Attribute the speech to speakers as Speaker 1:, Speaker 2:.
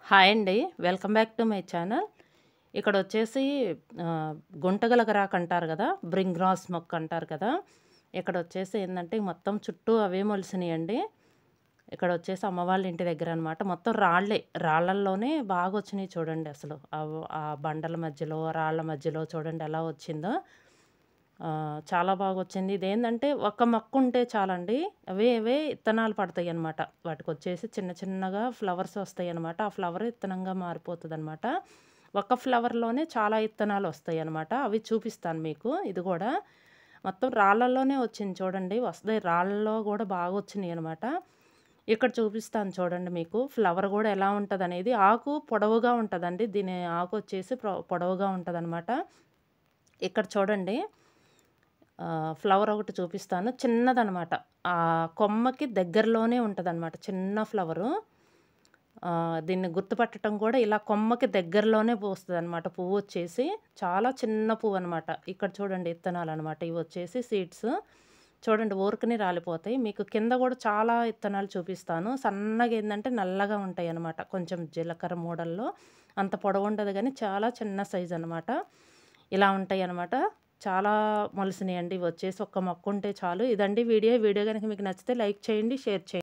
Speaker 1: Hi అండి. Welcome back to my channel. ఇక్కడొచ్చేసి గుంటగలగరాకు అంటారు గదా! బ్రింగ్రాస్ మొక్క అంటారు కదా! ఇక్కడొచ్చేసి ఏందంటే మొత్తం చుట్టూ అవే మొలిసినియండి. ఇక్కడొచ్చేసి అమ్మ వాళ్ళ ఇంటి దగ్గరనమాట. మొత్తం రాళ్ళే. రాళ్ళల్లోనే బాగొచ్చినియి చూడండి అసలు. ఆ బండల మధ్యలో, రాళ్ళ మధ్యలో చూడండి ఎలా వచ్చిందో. చాలా బాగొచ్చింది. ఇదేందంటే ఒక మొక్కుంటే చాలండి. అవే అవే ఇత్తనాలు పడతాయనమాట. వాటికొచ్చేసి చిన్న చిన్నగా ఫ్లవర్స్ వస్తాయనమాట. ఆ ఫ్లవర్ ఇత్తనంగా మారిపోతదనమాట. ఒక ఫ్లవర్‌లోనే చాలా ఇత్తనాలొస్తాయనమాట. అవి చూపిస్తాను మీకు. ఇది గూడా మొత్తం రాళ్ళల్లోనే వచ్చింది చూడండి. వస్తాయి రాళ్ళలో గూడా బాగొచ్చినియనమాట. ఇక్కడ చూపిస్తాను చూడండి మీకు. ఫ్లవర్ గూడా ఎలా ఉంటదనేది. ఆకు పొడవుగా ఉంటదండి. దీని ఆకొచ్చేసి పొడవుగా ఉంటదనమాట. ఇక్కడ చూడండి. ఫ్లవర్ ఒకటి చూపిస్తాను. చిన్నదనమాట. కొమ్మకి దగ్గరలోనే ఉంటదనమాట. చిన్న ఫ్లవరు. దీన్ని గుర్తుపట్టటం కూడా ఇలా కొమ్మకి దగ్గరలోనే పూస్తదనమాట పువ్వొచ్చేసి. చాలా చిన్న పువ్వనమాట. ఇక్కడ చూడండి ఇత్తనాలనమాట. ఇవొచ్చేసి సీడ్స్. చూడండి ఊరకనే రాలిపోతాయి. మీకు కింద గూడా చాలా ఇత్తనాలు చూపిస్తాను. సన్నగేందంటే నల్లగా ఉంటాయనమాట. కొంచెం జీలకర్ర మోడల్‌లో. అంత పొడవుండదు గానీ చాలా చిన్న సైజనమాట. ఇలా ఉంటాయనమాట. చాలా మొలిసినియండి. ఇవొచ్చేసి ఒక్క మొక్కుంటే చాలు. ఇదండి వీడియో. వీడియో గనక మీకు నచ్చితే లైక్ చేయండి, షేర్ చేయండి.